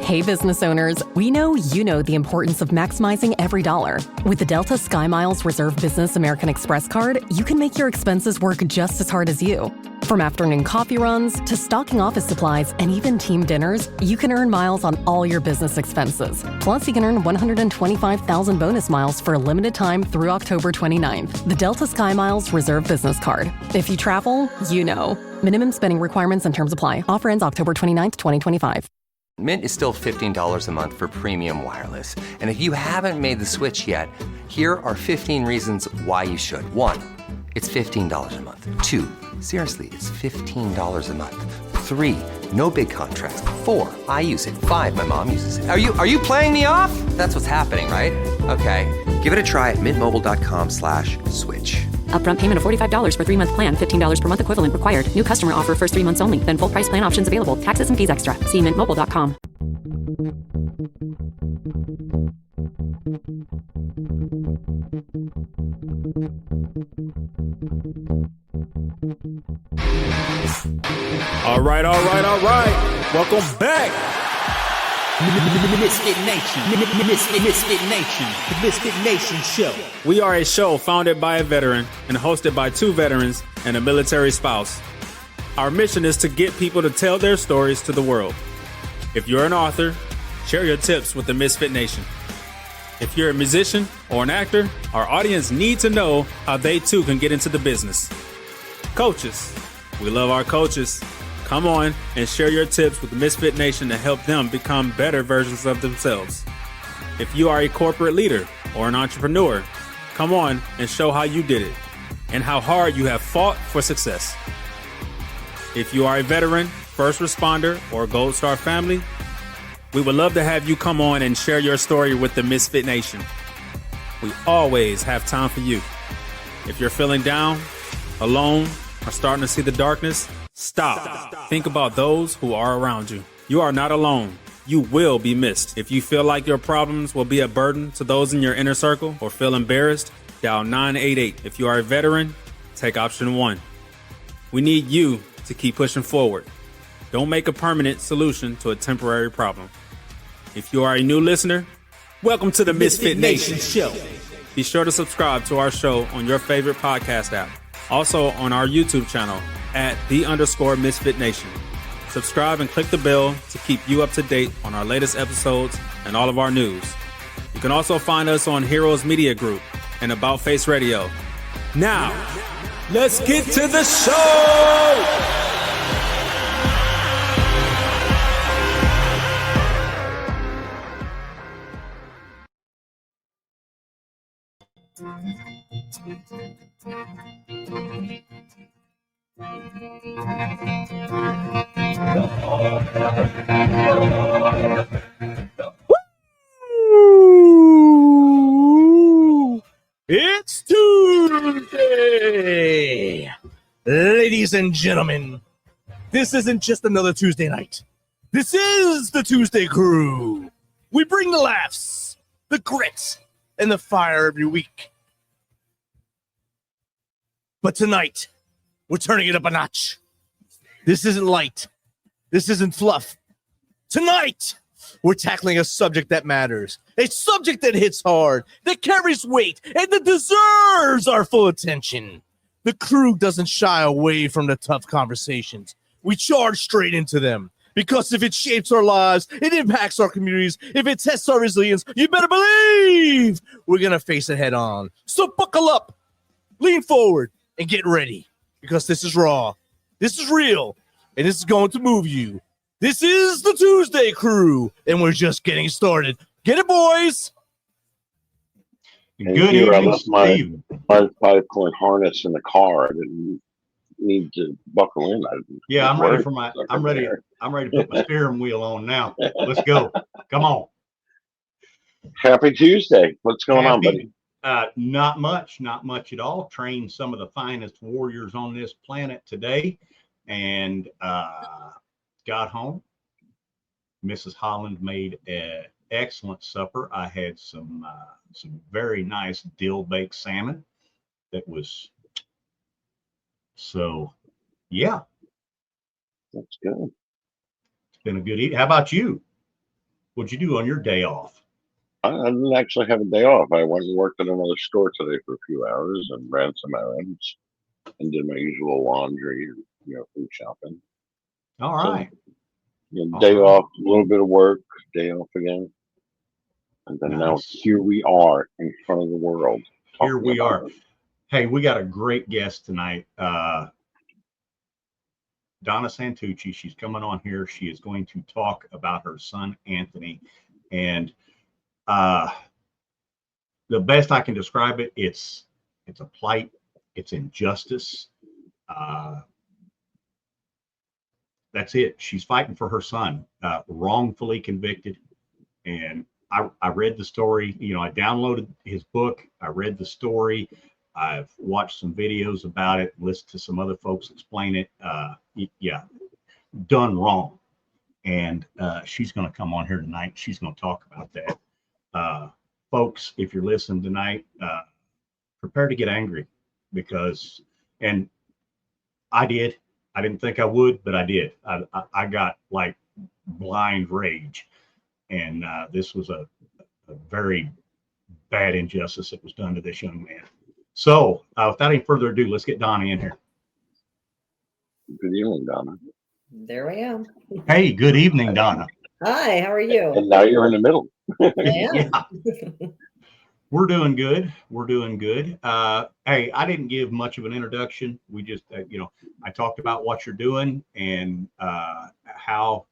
Hey, business owners, we know you know the importance of maximizing every dollar. With the Delta SkyMiles Reserve Business American Express card, you can make your expenses work just as hard as you. From afternoon coffee runs to stocking office supplies and even team dinners, you can earn miles on all your business expenses. Plus, you can earn 125,000 bonus miles for a limited time through October 29th. The Delta SkyMiles Reserve Business Card. If you travel, you know. Minimum spending requirements and terms apply. Offer ends October 29th, 2025. Mint is still $15 a month for premium wireless. And if you haven't made the switch yet, here are 15 reasons why you should. 1, it's $15 a month. 2, seriously, it's $15 a month. 3, no big contracts. 4, I use it. 5, my mom uses it. Are you playing me off? That's what's happening, right? Okay, give it a try at mintmobile.com/switch. Upfront payment of $45 for 3-month plan, $15 per month equivalent required. New customer offer first 3 months only. Then full price plan options available. Taxes and fees extra. See mintmobile.com. All right. Welcome back. Misfit Nation. Misfit Nation. The Misfit Nation Show. We are a show founded by a veteran and hosted by 2 veterans and a military spouse. Our mission is to get people to tell their stories to the world. If you're an author, share your tips with the Misfit Nation. If you're a musician or an actor, our audience needs to know how they too can get into the business. Coaches, we love our coaches. Come on and share your tips with the Misfit Nation to help them become better versions of themselves. If you are a corporate leader or an entrepreneur, come on and show how you did it and how hard you have fought for success. If you are a veteran, first responder, or Gold Star family, we would love to have you come on and share your story with the Misfit Nation. We always have time for you. If you're feeling down, alone, or starting to see the darkness, Stop. Think about those who are around you. You are not alone. You will be missed. If you feel like your problems will be a burden to those in your inner circle or feel embarrassed, dial 988. If you are a veteran, take option 1. We need you to keep pushing forward. Don't make a permanent solution to a temporary problem. If you are a new listener, welcome to the Misfit Nation Show. Be sure to subscribe to our show on your favorite podcast app. Also on our YouTube channel at @the_Misfit Nation. Subscribe and click the bell to keep you up to date on our latest episodes and all of our news. You can also find us on Heroes Media Group and About Face Radio. Now, let's get to the show! It's Tuesday! Ladies and gentlemen, this isn't just another Tuesday night. This is the ToosDay Crue. We bring the laughs, the grit, and the fire every week. But tonight, we're turning it up a notch. This isn't light. This isn't fluff. Tonight, we're tackling a subject that matters. A subject that hits hard, that carries weight, and that deserves our full attention. The crew doesn't shy away from the tough conversations. We charge straight into them. Because if it shapes our lives, it impacts our communities, if it tests our resilience, you better believe we're going to face it head on. So buckle up, lean forward, and get ready. Because this is raw, this is real, and this is going to move you. This is the ToosDay Crue, and we're just getting started. Get it, boys! Good evening, I left my 5-point harness in the car. I didn't need to buckle in. I'm ready for my. I'm ready to put my steering wheel on now. Let's go. Come on. Happy Tuesday. What's going on, buddy? Not much at all. Trained some of the finest warriors on this planet today, and got home. Mrs. Holland made an excellent supper. I had some very nice dill baked salmon. That was yeah. That's good. It's been a good eat. How about you? What'd you do on your day off? I didn't actually have a day off. I went and worked at another store today for a few hours and ran some errands and did my usual laundry, food shopping. All right. So, day off, a little bit of work, day off again. And then now here we are in front of the world. Here we are. Hey, we got a great guest tonight. Donna Santucci. She's coming on here. She is going to talk about her son, Anthony. And the best I can describe it, it's a plight. It's injustice. That's it. She's fighting for her son, wrongfully convicted. And I read the story. I downloaded his book. I read the story. I've watched some videos about it, listened to some other folks explain it. Done wrong. And she's going to come on here tonight. She's going to talk about that. Folks, if you're listening tonight, prepare to get angry and I did. I didn't think I would, but I did. I got like blind rage. And this was a very bad injustice that was done to this young man. So without any further ado, let's get Donna in here. Good evening, Donna. There I am. Hey, good evening, Donna. Hi, how are you? And now you're in the middle. Yeah. We're doing good. We're doing good. Hey, I didn't give much of an introduction. We just, I talked about what you're doing and how,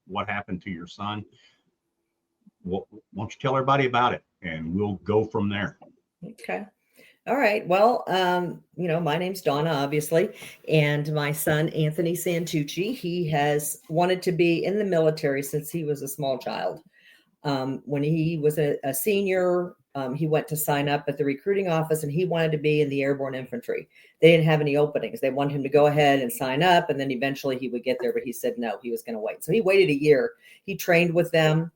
what happened to your son. Why don't you tell everybody about it, and we'll go from there. Okay. All right. Well, my name's Donna, obviously, and my son, Anthony Santucci, he has wanted to be in the military since he was a small child. When he was a senior, he went to sign up at the recruiting office, and he wanted to be in the airborne infantry. They didn't have any openings. They wanted him to go ahead and sign up, and then eventually he would get there, but he said no, he was going to wait. So he waited a year. He trained with them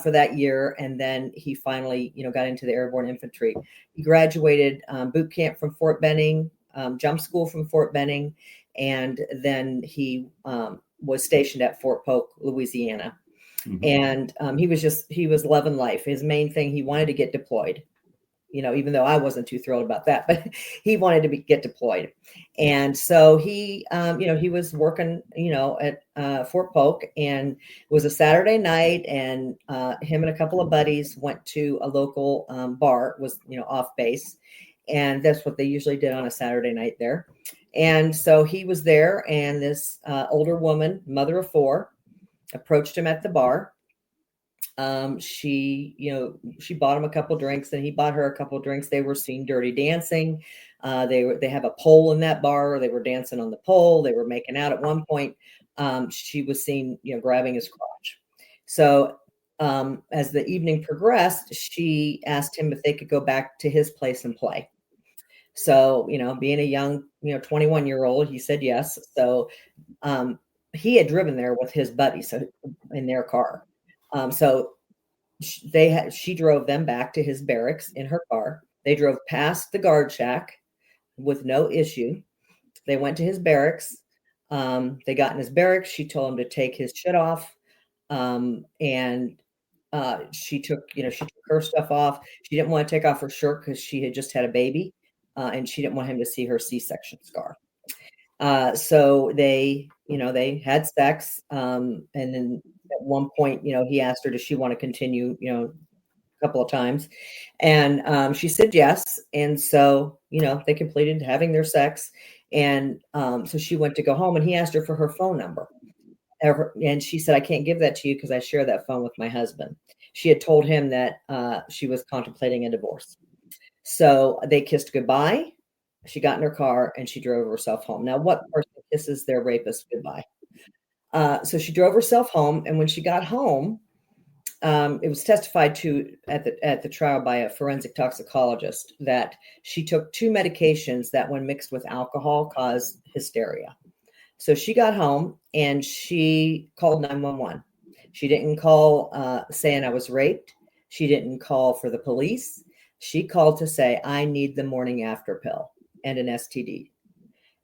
for that year, and then he finally, got into the airborne infantry. He graduated boot camp from Fort Benning, jump school from Fort Benning, and then he was stationed at Fort Polk, Louisiana. Mm-hmm. And he was loving life. His main thing, he wanted to get deployed, even though I wasn't too thrilled about that, but he wanted to get deployed. And so he was working, at Fort Polk, and it was a Saturday night, and him and a couple of buddies went to a local bar. It was, off base. And that's what they usually did on a Saturday night there. And so he was there, and this older woman, mother of four, approached him at the bar. She bought him a couple drinks, and he bought her a couple drinks. They were seen dirty dancing. They have a pole in that bar. They were dancing on the pole. They were making out. At one point, she was seen, grabbing his crotch. So as the evening progressed, she asked him if they could go back to his place and play. So, being a young, 21-year-old, he said yes. So he had driven there with his buddies in their car. So she drove them back to his barracks in her car. They drove past the guard shack with no issue. They went to his barracks. They got in his barracks. She told him to take his shit off. And she took her stuff off. She didn't want to take off her shirt because she had just had a baby. And she didn't want him to see her C-section scar. So they had sex. And then at one point, he asked her, does she want to continue, a couple of times. And she said yes. And so, they completed having their sex. And so she went to go home, and he asked her for her phone number. And she said, I can't give that to you because I share that phone with my husband. She had told him that she was contemplating a divorce. So they kissed goodbye. She got in her car and she drove herself home. Now, what person kisses their rapist goodbye? So she drove herself home. And when she got home, it was testified to at the trial by a forensic toxicologist that she took 2 medications that, when mixed with alcohol, caused hysteria. So she got home and she called 911. She didn't call saying I was raped. She didn't call for the police. She called to say, I need the morning after pill and an STD.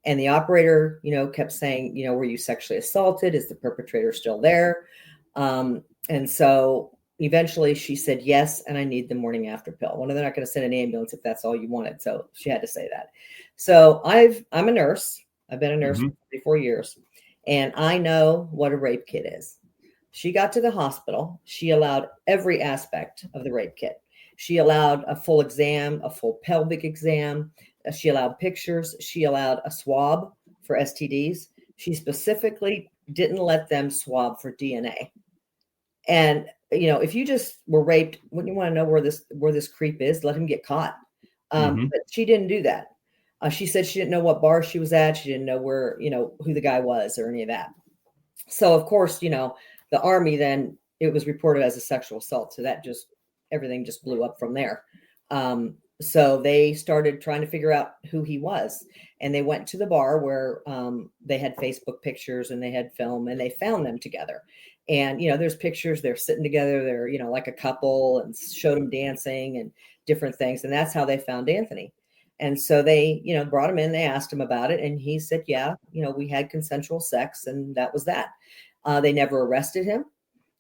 And the operator, kept saying, were you sexually assaulted? Is the perpetrator still there? And so eventually she said yes, and I need the morning after pill. Well, they're not going to send an ambulance if that's all you wanted. So she had to say that. So I'm a nurse. I've been a nurse for 34 years, and I know what a rape kit is. She got to the hospital. She allowed every aspect of the rape kit. She allowed a full exam, a full pelvic exam. She allowed pictures. She allowed a swab for STDs. She specifically didn't let them swab for DNA. And, if you just were raped, wouldn't you want to know where this creep is? Let him get caught. But she didn't do that. She said she didn't know what bar she was at. She didn't know where, who the guy was or any of that. So, of course, the Army, then it was reported as a sexual assault. So that everything just blew up from there. So they started trying to figure out who he was. And they went to the bar where they had Facebook pictures and they had film, and they found them together. And, there's pictures, they're sitting together, they're, like a couple, and showed them dancing and different things. And that's how they found Anthony. And so they, brought him in, they asked him about it. And he said, yeah, we had consensual sex, and that was that. They never arrested him.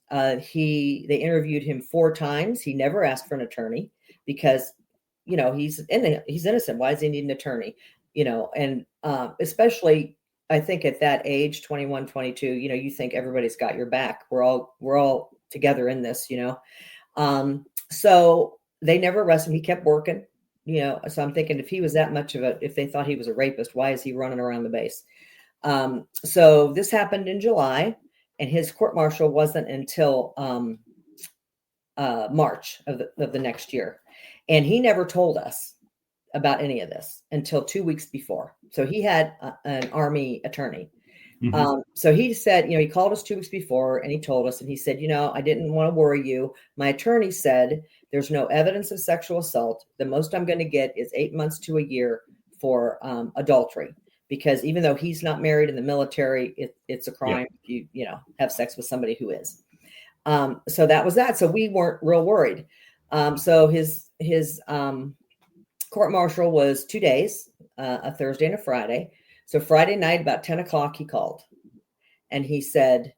They interviewed him 4 times. He never asked for an attorney because, he's innocent. Why does he need an attorney? And especially, I think at that age, 21, 22, you think everybody's got your back. We're all together in this, so they never arrested him. He kept working, so I'm thinking if he was that much if they thought he was a rapist, why is he running around the base? So this happened in July, and his court-martial wasn't until March of the next year. And he never told us about any of this until 2 weeks before. So he had an Army attorney. So he said, he called us 2 weeks before, and he told us, and he said, I didn't want to worry you. My attorney said there's no evidence of sexual assault. The most I'm going to get is 8 months to a year for adultery. Because even though he's not married in the military, it's a crime if you have sex with somebody who is. So that was that. So we weren't real worried. So his court-martial was 2 days, a Thursday and a Friday. So Friday night, about 10 o'clock, he called. And he said,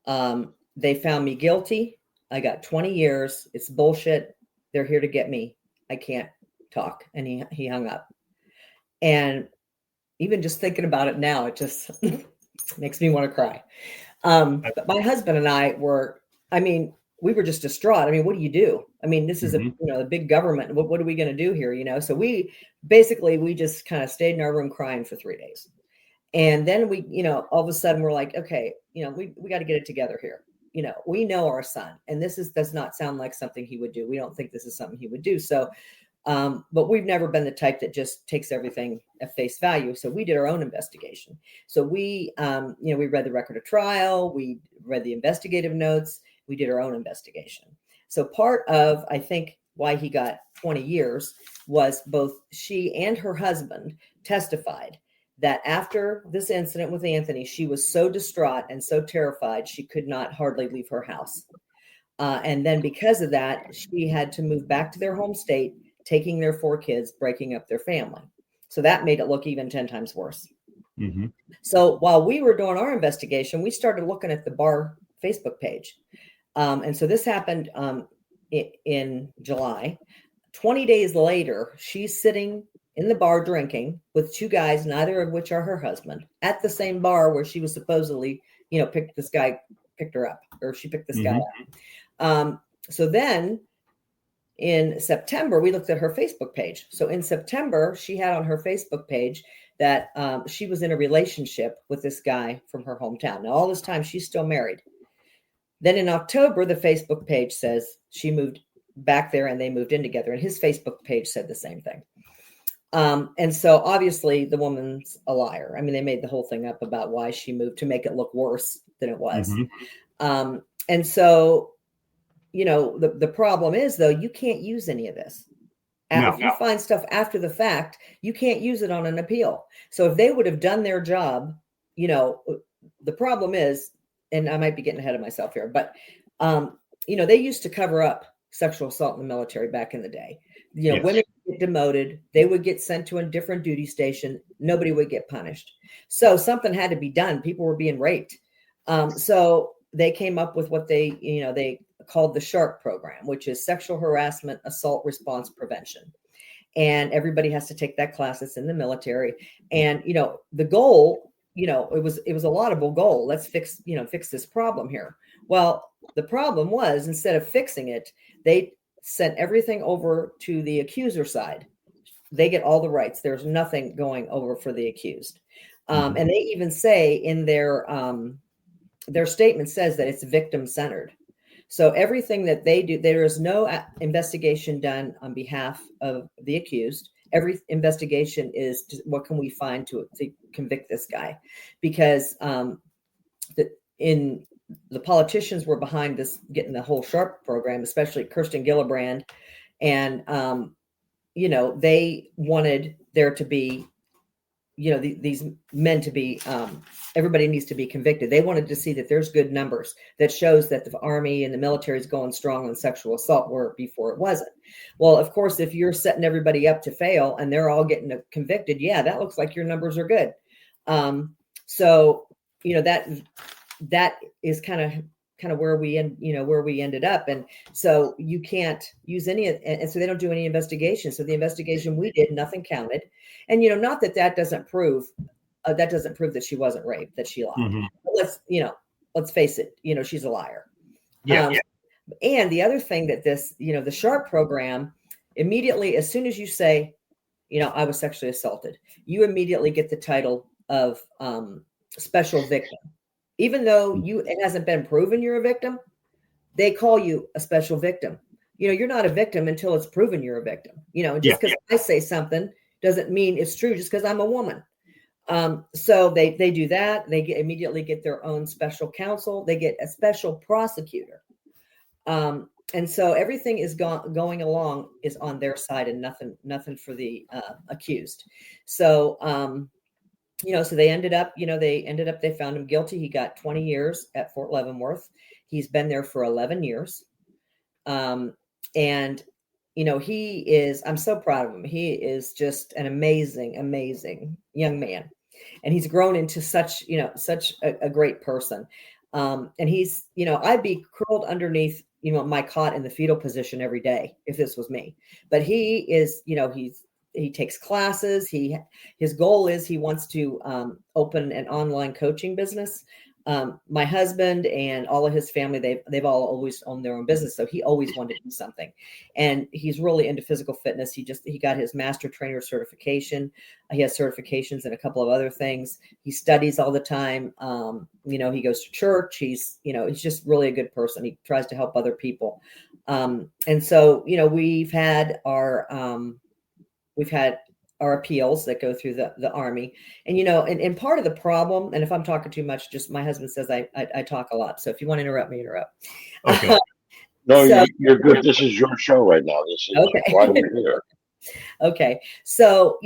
they found me guilty. I got 20 years. It's bullshit. They're here to get me. I can't talk. And he hung up. And even just thinking about it now, it just makes me want to cry. But my husband and I we were just distraught. What do you do? This is a big government. What are we going to do here? So we just kind of stayed in our room crying for 3 days. And then we, all of a sudden we're like, okay, we got to get it together here. We know our son, and does not sound like something he would do. We don't think this is something he would do. So, but we've never been the type that just takes everything at face value. So we did our own investigation. So we, we read the record of trial. We read the investigative notes. We did our own investigation. So part of, I think, why he got 20 years was both she and her husband testified that after this incident with Anthony, she was so distraught and so terrified, she could not hardly leave her house. And then because of that, she had to move back to their home state, taking their 4 kids, breaking up their family. So that made it look even 10 times worse. So while we were doing our investigation, we started looking at the bar Facebook page. And so this happened in July. 20 days later, she's sitting in the bar drinking with 2 guys, neither of which are her husband, at the same bar where she was supposedly, picked her up, or she picked this guy up. So then in September, we looked at her Facebook page. So in September, she had on her Facebook page that she was in a relationship with this guy from her hometown. Now, all this time, she's still married. Then in October, the Facebook page says she moved back there and they moved in together. And his Facebook page said the same thing. And so obviously the woman's a liar. They made the whole thing up about why she moved to make it look worse than it was. And so, the problem is, though, you can't use any of this. If you find stuff after the fact, you can't use it on an appeal. So if they would have done their job, the problem is, and I might be getting ahead of myself here, but, they used to cover up sexual assault in the military back in the day. Women would get demoted. They would get sent to a different duty station. Nobody would get punished. So something had to be done. People were being raped. So they came up with what they called the SHARP program, which is Sexual Harassment Assault Response Prevention. And everybody has to take that class. It's in the military. And, the goal, it was a laudable goal. Let's fix this problem here. Well, the problem was, instead of fixing it, they sent everything over to the accuser side. They get all the rights. There's nothing going over for the accused. And they even say in their statement says that it's victim centered. So everything that they do, there is no investigation done on behalf of the accused. Every investigation is just, what can we find to convict this guy? Because the politicians were behind this, getting the whole SHARP program, especially Kirsten Gillibrand. And, they wanted there to be, these men to be, everybody needs to be convicted. They wanted to see that there's good numbers that shows that the Army and the military is going strong on sexual assault, where before it wasn't. Well, of course, if you're setting everybody up to fail and they're all getting convicted, yeah, that looks like your numbers are good. So, that is kind of where we ended up. And so you can't use and so they don't do any investigation. So the investigation we did, nothing counted. And, not that doesn't prove that she wasn't raped, that she lied. Mm-hmm. But let's face it, she's a liar. Yeah. And the other thing that this, the SHARP program, immediately, as soon as you say, I was sexually assaulted, you immediately get the title of special victim. Even though it hasn't been proven you're a victim, they call you a special victim. You're not a victim until it's proven you're a victim. Just because I say something doesn't mean it's true just because I'm a woman. So they do that. They immediately get their own special counsel. They get a special prosecutor. And so everything is going along is on their side, and nothing for the accused. So, so they ended up, they found him guilty. He got 20 years at Fort Leavenworth. He's been there for 11 years. And, I'm so proud of him. He is just an amazing, amazing young man. And he's grown into such a great person. And he's, I'd be curled underneath, my cot in the fetal position every day if this was me. But he is, he takes classes. His goal is he wants to open an online coaching business. My husband and all of his family, they've all always owned their own business. So he always wanted to do something, and he's really into physical fitness. He got his master trainer certification. He has certifications in a couple of other things. He studies all the time. He goes to church. He's just really a good person. He tries to help other people. And so, we've had our appeals that go through the Army. And, and part of the problem, and if I'm talking too much, just my husband says I talk a lot. So if you want to interrupt me, interrupt. Okay. No, you're good. This is your show right now. This is why we're here. Okay. So,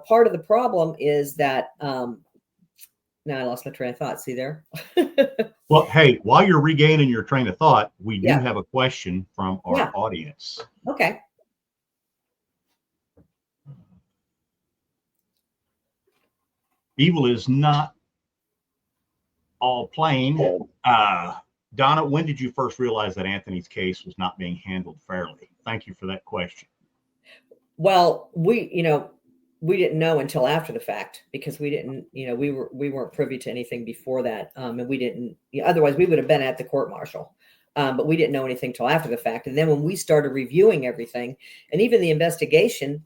part of the problem is that, now I lost my train of thought. See there? Well, hey, while you're regaining your train of thought, we do have a question from our audience. Okay. Evil is not all plain. Donna, when did you first realize that Anthony's case was not being handled fairly? Thank you for that question. Well, we didn't know until after the fact, because we didn't, we weren't privy to anything before that. And we didn't, otherwise we would have been at the court martial. But we didn't know anything till after the fact. And then when we started reviewing everything, and even the investigation,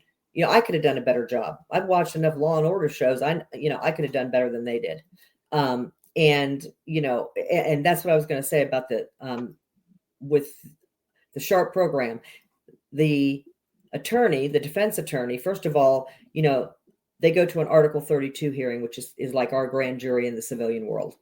I could have done a better job. I've watched enough Law and Order shows. I could have done better than they did. And that's what I was going to say about with the SHARP program. The defense attorney, first of all, they go to an Article 32 hearing, which is like our grand jury in the civilian world.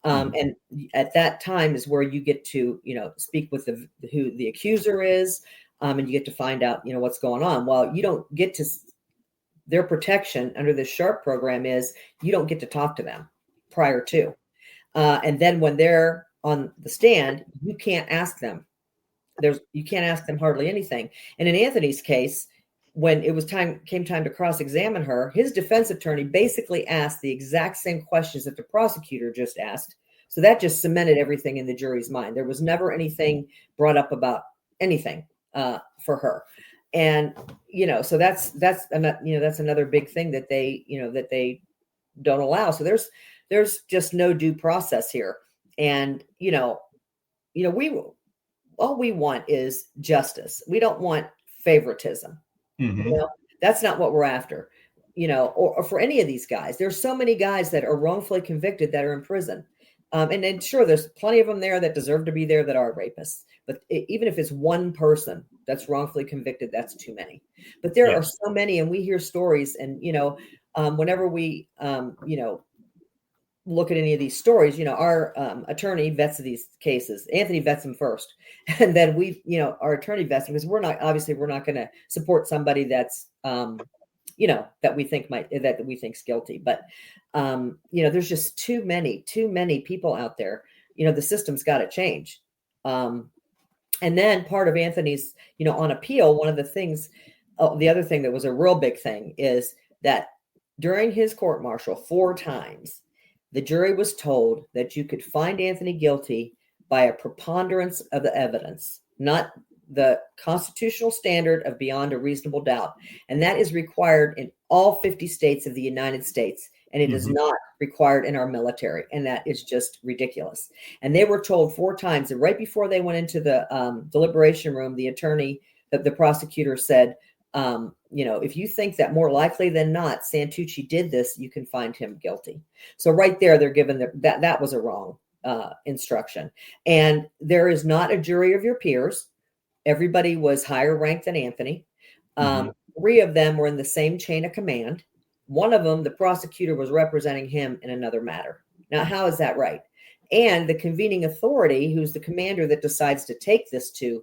And at that time is where you get to, speak with who the accuser is. And you get to find out, what's going on. Well, you don't get to, their protection under the SHARP program is you don't get to talk to them prior to. And then when they're on the stand, you can't ask them. You can't ask them hardly anything. And in Anthony's case, when it was came time to cross-examine her, his defense attorney basically asked the exact same questions that the prosecutor just asked, So that just cemented everything in the jury's mind. There was never anything brought up about anything for her. And, so that's another big thing that they don't allow. So there's just no due process here. And, all we want is justice. We don't want favoritism. Mm-hmm. That's not what we're after, or for any of these guys. There's so many guys that are wrongfully convicted that are in prison. And then sure, there's plenty of them there that deserve to be there that are rapists. But even if it's one person that's wrongfully convicted, that's too many. But there are so many, and we hear stories. And, whenever we, look at any of these stories, our attorney vets these cases. Anthony vets them first. And then our attorney vets them, because we're not going to support somebody that's, that we think's guilty. But, there's just too many people out there. The system's got to change. And then part of Anthony's, on appeal, one of the things, the other thing that was a real big thing is that during his court martial 4 times, the jury was told that you could find Anthony guilty by a preponderance of the evidence, not the constitutional standard of beyond a reasonable doubt. And that is required in all 50 states of the United States. And it is not required in our military. And that is just ridiculous. And they were told 4 times. And right before they went into the deliberation room, the attorney, the prosecutor said, if you think that more likely than not Santucci did this, you can find him guilty. So right there, they're given that was a wrong instruction. And there is not a jury of your peers. Everybody was higher ranked than Anthony. 3 of them were in the same chain of command. One of them, the prosecutor, was representing him in another matter. Now, how is that right? And the convening authority, who's the commander that decides to take this to,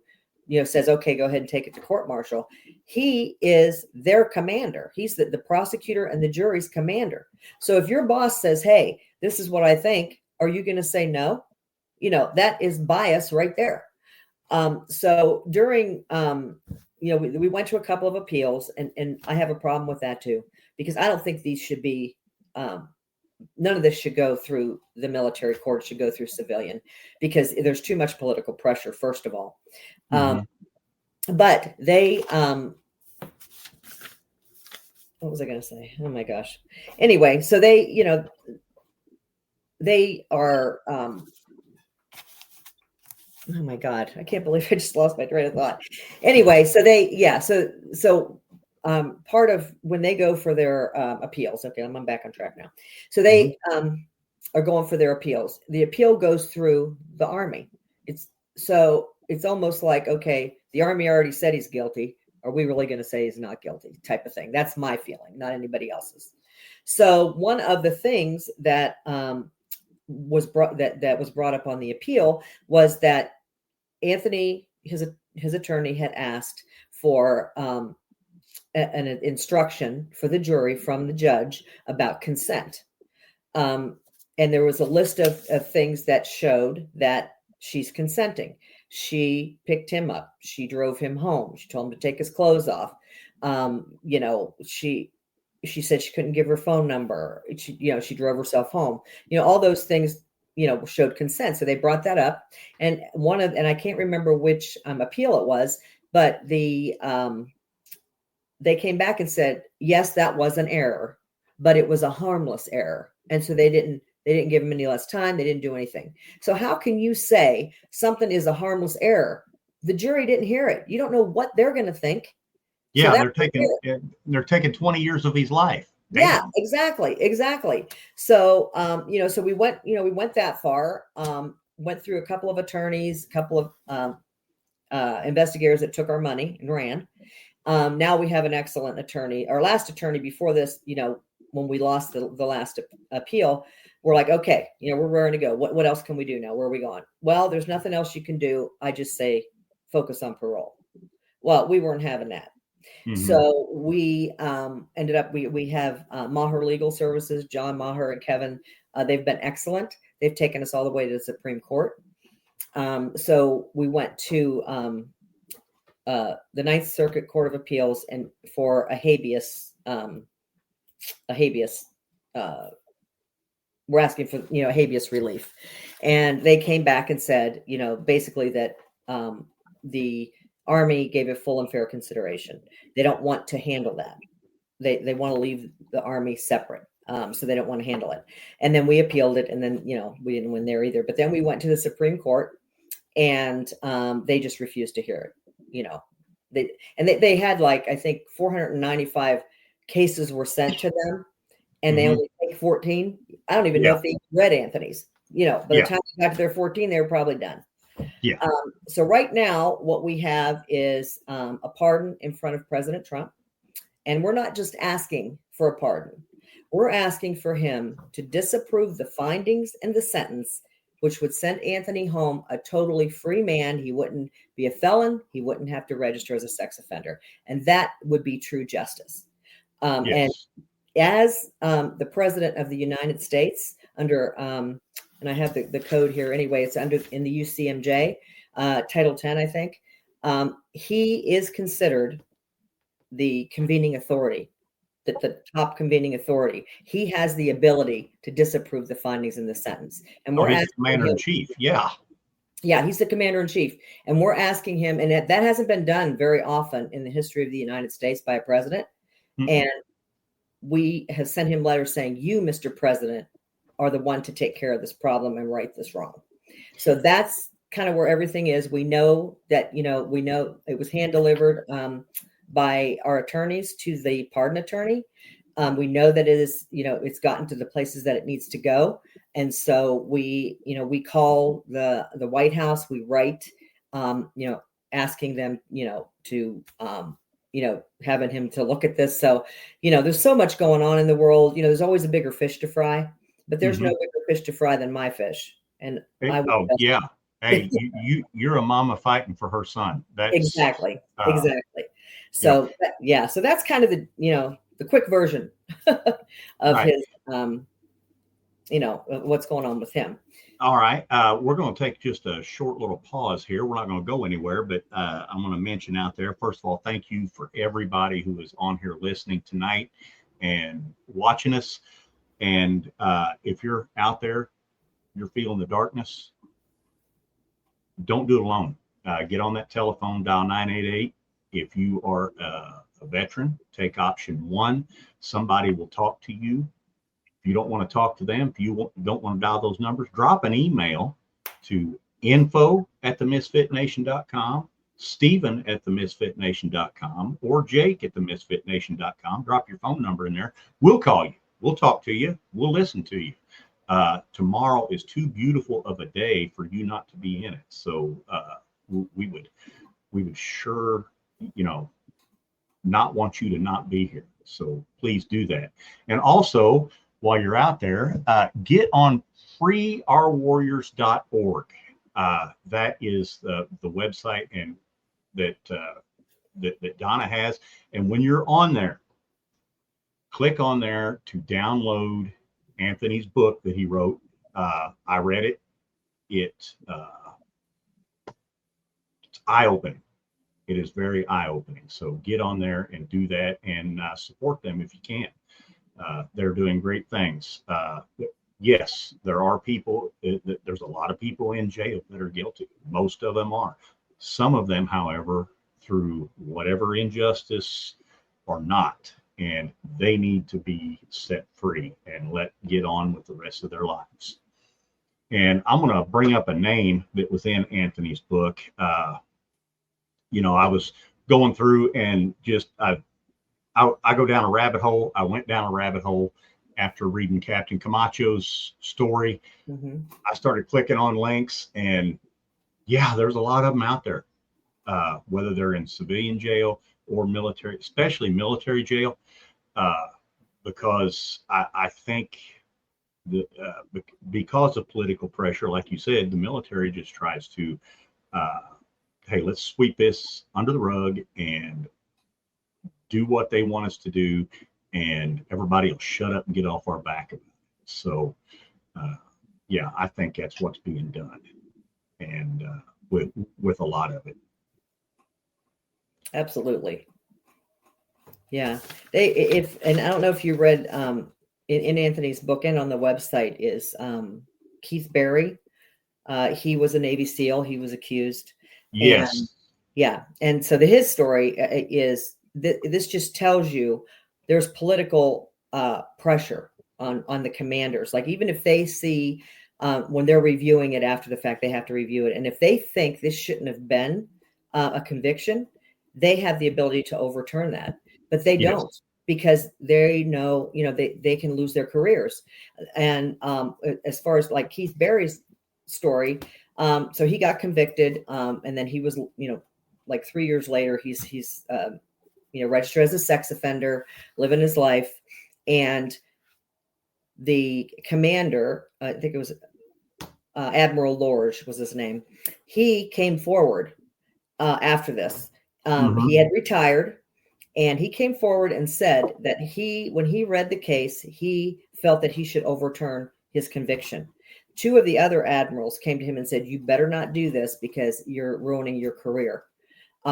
says, okay, go ahead and take it to court martial. He is their commander. He's the prosecutor and the jury's commander. So if your boss says, hey, this is what I think, are you going to say no? That is bias right there. So during, we went to a couple of appeals, and I have a problem with that too, because I don't think these should be, none of this should go through the military court. It should go through civilian, because there's too much political pressure, first of all. But they, what was I going to say? Oh my gosh. Anyway, so they, they are, oh my God, I can't believe I just lost my train of thought. Anyway, so part of when they go for their appeals, okay, I'm back on track now. So they are going for their appeals. The appeal goes through the Army. It's almost like, okay, the Army already said he's guilty. Are we really going to say he's not guilty? Type of thing. That's my feeling, not anybody else's. So one of the things that was brought up on the appeal was that Anthony, his attorney, had asked for an instruction for the jury from the judge about consent. And there was a list of things that showed that she's consenting. She picked him up. She drove him home. She told him to take his clothes off. She said she couldn't give her phone number. She drove herself home. All those things, showed consent. So they brought that up. And and I can't remember which appeal it was, but they came back and said, yes, that was an error, but it was a harmless error. And so they didn't give him any less time. They didn't do anything. So how can you say something is a harmless error? The jury didn't hear it. You don't know what they're going to think. Yeah, so they're taking 20 years of his life. Damn. Yeah, exactly. So, so we went that far, went through a couple of attorneys, a couple of investigators that took our money and ran. Now we have an excellent attorney. Our last attorney before this, when we lost the last appeal, we're like, okay, we're raring to go. What else can we do now? Where are we going? Well, there's nothing else you can do. I just say focus on parole. Well, we weren't having that. So we ended up, we have Maher Legal Services, John Maher and Kevin. They've been excellent. They've taken us all the way to the Supreme Court. So we went to the Ninth Circuit Court of Appeals and for a habeas we're asking for, habeas relief. And they came back and said, basically that the Army gave it full and fair consideration. They don't want to handle that. They want to leave the Army separate. So they don't want to handle it. And then we appealed it. And then, we didn't win there either. But then we went to the Supreme Court and they just refused to hear it. They had I think 495 cases were sent to them and they only take 14. I don't even know if they read Anthony's, by the time they got to their 14, they were probably done. Yeah. So right now, what we have is a pardon in front of President Trump. And we're not just asking for a pardon. We're asking for him to disapprove the findings and the sentence, which would send Anthony home a totally free man. He wouldn't be a felon. He wouldn't have to register as a sex offender. And that would be true justice. And as the president of the United States under, and I have the code here anyway, it's under in the UCMJ, Title 10, I think, he is considered the convening authority, the top convening authority. He has the ability to disapprove the findings in the sentence. And we're he's the commander in chief. Yeah. Yeah, he's the commander in chief. And we're asking him, and that hasn't been done very often in the history of the United States by a president. Mm-hmm. And we have sent him letters saying, you, Mr. President, are the one to take care of this problem and right this wrong. So that's kind of where everything is. We know that, we know it was hand delivered by our attorneys to the pardon attorney. We know that it is, it's gotten to the places that it needs to go. And so we call the White House, we write, asking them, to, having him to look at this. So, there's so much going on in the world. There's always a bigger fish to fry, but there's no bigger fish to fry than my fish. And hey, you're a mama fighting for her son. That's exactly. So so that's kind of the quick version of his, what's going on with him. All right. We're going to take just a short little pause here. We're not going to go anywhere, but I'm going to mention out there, first of all, thank you for everybody who is on here listening tonight and watching us. And if you're out there, you're feeling the darkness, don't do it alone. Get on that telephone, dial 988. If you are a veteran, take option 1. Somebody will talk to you. If you don't want to talk to them, if you don't want to dial those numbers, drop an email to info@themisfitnation.com, Stephen@themisfitnation.com, or Jake@themisfitnation.com. Drop your phone number in there. We'll call you. We'll talk to you. We'll listen to you. Tomorrow is too beautiful of a day for you not to be in it. So we would sure, not want you to not be here. So please do that. And also, while you're out there, get on freeourwarriors.org. That is the website and that Donna has. And when you're on there, click on there to download Anthony's book that he wrote. I read it. It's eye-opening. It is very eye-opening. So get on there and do that and support them if you can. They're doing great things. Yes, there are people, there's a lot of people in jail that are guilty. Most of them are. Some of them, however, through whatever injustice or not, and they need to be set free and get on with the rest of their lives. And I'm going to bring up a name that was in Anthony's book. I was going through and just, I go down a rabbit hole. I went down a rabbit hole after reading Captain Camacho's story. Mm-hmm. I started clicking on links and there's a lot of them out there, whether they're in civilian jail or military, especially military jail, because I think that because of political pressure, like you said, the military just tries to, hey, let's sweep this under the rug and do what they want us to do, and everybody will shut up and get off our back about it. So, I think that's what's being done, and with a lot of it. Absolutely. Yeah. And I don't know if you read in Anthony's book and on the website is Keith Berry. He was a Navy SEAL. He was accused. Yes. And, yeah. And so his story is this just tells you there's political pressure on the commanders. Like, even if they see when they're reviewing it after the fact, they have to review it. And if they think this shouldn't have been a conviction, they have the ability to overturn that. But they don't, because they know, they can lose their careers. And as far as like Keith Berry's story, so he got convicted, and then he was, like 3 years later, he's registered as a sex offender, living his life. And the commander, I think it was Admiral Lorge was his name. He came forward after this. He had retired, and he came forward and said that when he read the case, he felt that he should overturn his conviction. Two of the other admirals came to him and said, "You better not do this because you're ruining your career."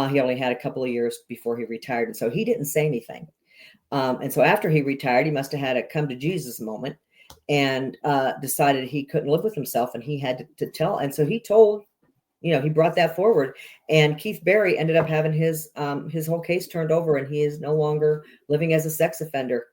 He only had a couple of years before he retired, and so he didn't say anything. And so after he retired, he must have had a come to Jesus moment and decided he couldn't live with himself, and he had to tell. And so he told, he brought that forward, and Keith Berry ended up having his whole case turned over, and he is no longer living as a sex offender.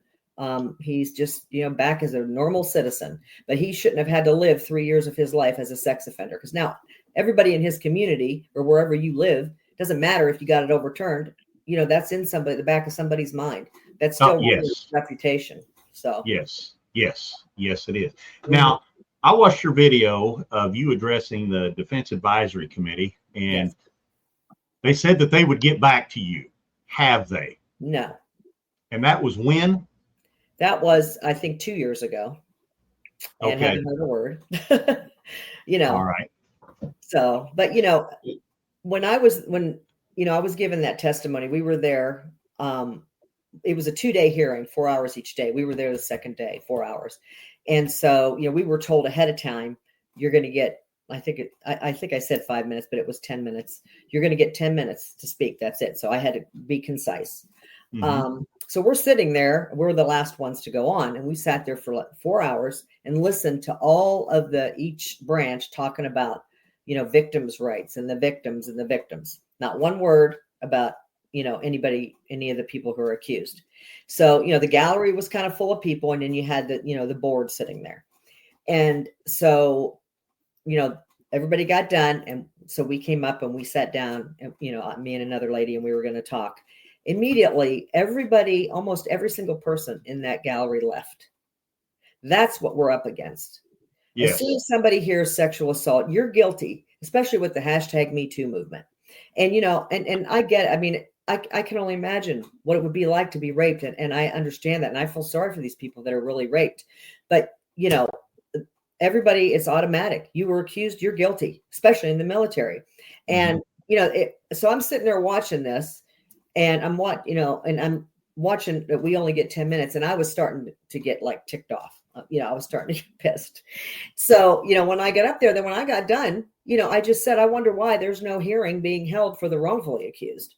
He's just, back as a normal citizen, but he shouldn't have had to live 3 years of his life as a sex offender. Because now everybody in his community or wherever you live, doesn't matter if you got it overturned, that's in the back of somebody's mind. That's still his reputation. So yes, it is. Now, I watched your video of you addressing the Defense Advisory Committee, and they said that they would get back to you. Have they? No. And that was when? That was, I think, 2 years ago. And haven't heard a word. All right. So, but when I was given that testimony, we were there. It was a 2-day hearing, 4 hours each day. We were there the second day, 4 hours. And so, we were told ahead of time, you're going to get, I think I said 5 minutes, but it was 10 minutes. You're going to get 10 minutes to speak. That's it. So I had to be concise. So we're sitting there. We're the last ones to go on. And we sat there for like 4 hours and listened to all of each branch talking about, victims' rights and the victims and the victims. Not one word about, any of the people who are accused. So, the gallery was kind of full of people, and then you had the board sitting there. And so, everybody got done. And so we came up and we sat down, and, me and another lady, and we were going to talk. Immediately, everybody, almost every single person in that gallery left. That's what we're up against. Yes. As soon as somebody hears sexual assault, you're guilty, especially with the hashtag Me Too movement. And, and I get it. I mean, I can only imagine what it would be like to be raped. And I understand that. And I feel sorry for these people that are really raped. But, everybody, it's automatic. You were accused, you're guilty, especially in the military. And, so I'm sitting there watching this, and I'm watching that we only get 10 minutes. And I was starting to get like ticked off. I was starting to get pissed. So, when I got up there, then when I got done, I just said, I wonder why there's no hearing being held for the wrongfully accused.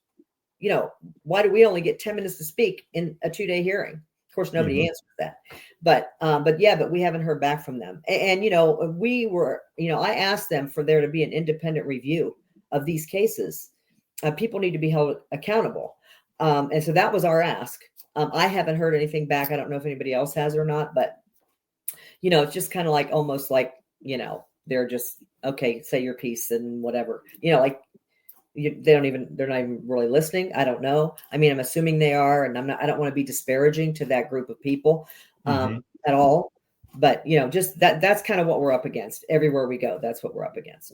Why do we only get 10 minutes to speak in a 2-day hearing? Of course, nobody answered that. But we haven't heard back from them. And we were, I asked them for there to be an independent review of these cases. People need to be held accountable. And so that was our ask. I haven't heard anything back. I don't know if anybody else has or not, but, it's just kind of like, almost like, they're just, okay, say your piece and whatever, they're not even really listening. I don't know. I mean, I'm assuming they are, and I don't want to be disparaging to that group of people at all, but just that's kind of what we're up against everywhere we go. That's what we're up against.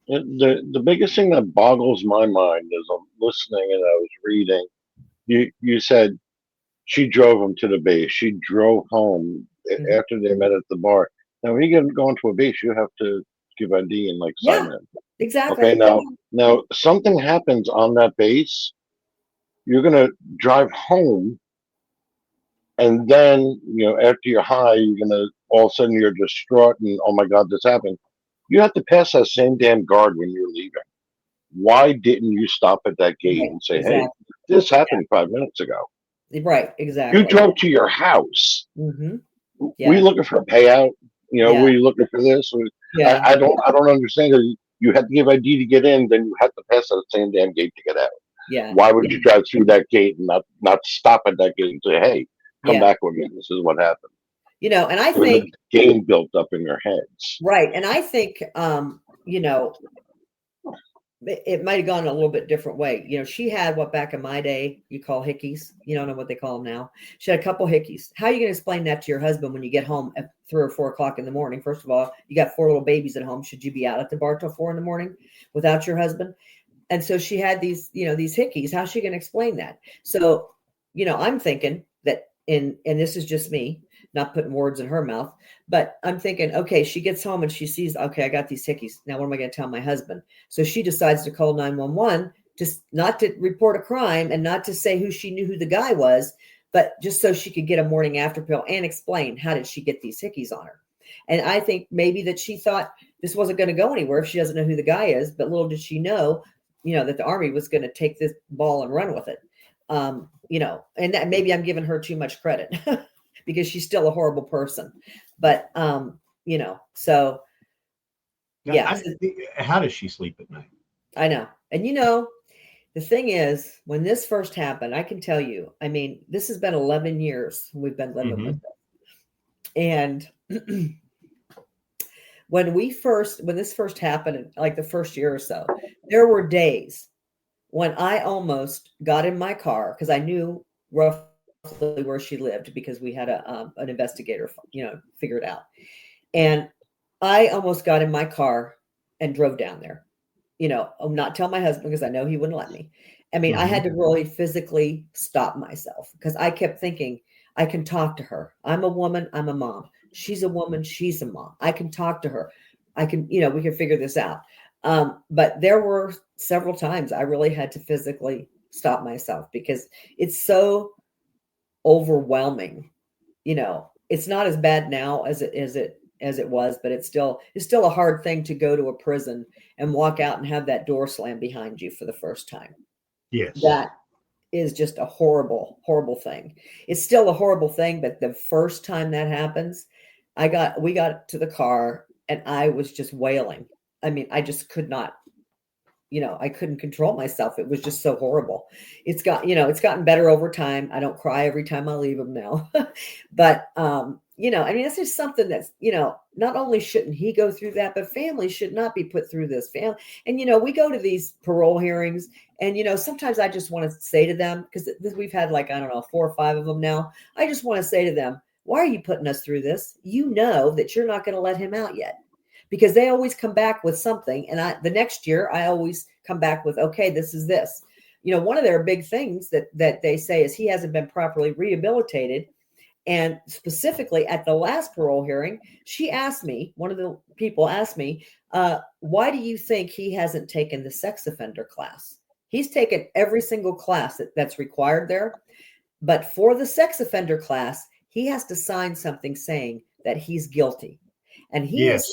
The biggest thing that boggles my mind is I'm listening and I was reading. You said she drove him to the base. She drove home after they met at the bar. Now, when you go into a base, you have to give ID and sign in. Exactly. Okay. Now something happens on that base. You're gonna drive home, and then after you're high, you're gonna all of a sudden you're distraught and, oh my God, this happened. You have to pass that same damn guard when you're leaving. Why didn't you stop at that gate and say, hey, this happened 5 minutes ago? Right, exactly. You drove to your house. Mm-hmm. Were Yeah. you looking for a payout? Were you looking for this? Yeah. I don't understand. 'Cause you had to give ID to get in, then you had to pass that same damn gate to get out. Yeah. Why would you drive through that gate and not stop at that gate and say, "Hey, come back with me. This is what happened." And I There was think a game built up in their heads. right. And I think it might have gone a little bit different way. She had what back in my day you call hickeys. You don't know what they call them now. She had a couple hickeys. How are you going to explain that to your husband when you get home at 3 or 4 o'clock in the morning? First of all, you got 4 little babies at home. Should you be out at the bar till 4 in the morning without your husband? And so she had these hickeys. How's she going to explain that? So, I'm thinking that and this is just me, not putting words in her mouth, but I'm thinking, okay, she gets home and she sees, okay, I got these hickeys. Now, what am I going to tell my husband? So she decides to call 911, just not to report a crime and not to say she knew who the guy was, but just so she could get a morning after pill and explain how did she get these hickeys on her. And I think maybe that she thought this wasn't going to go anywhere if she doesn't know who the guy is, but little did she know, that the Army was going to take this ball and run with it. And that maybe I'm giving her too much credit because she's still a horrible person. But, so yeah. How does she sleep at night? I know. And, the thing is, when this first happened, I can tell you, I mean, this has been 11 years we've been living with it. And when this first happened, like the first year or so, there were days when I almost got in my car because I knew roughly where she lived because we had an investigator, figure it out. And I almost got in my car and drove down there, not tell my husband because I know he wouldn't let me. I mean, I had to really physically stop myself because I kept thinking I can talk to her. I'm a woman. I'm a mom. She's a woman. She's a mom. I can talk to her. I can, we can figure this out. But there were several times I really had to physically stop myself because it's so overwhelming. It's not as bad now as it was, but it's still a hard thing to go to a prison and walk out and have that door slam behind you for the first time. Yes. That is just a horrible, horrible thing. It's still a horrible thing, but the first time that happens, we got to the car and I was just wailing. I mean, I just could not, I couldn't control myself. It was just so horrible. It's gotten better over time. I don't cry every time I leave him now, but, I mean, that's just something that's, not only shouldn't he go through that, but families should not be put through this. And, we go to these parole hearings and, sometimes I just want to say to them, because we've had 4 or 5 of them now. I just want to say to them, why are you putting us through this? You know that you're not going to let him out yet. Because they always come back with something. And the next year, I always come back with, okay, this is this. One of their big things that they say is he hasn't been properly rehabilitated. And specifically at the last parole hearing, one of the people asked me, why do you think he hasn't taken the sex offender class? He's taken every single class that's required there. But for the sex offender class, he has to sign something saying that he's guilty. And he has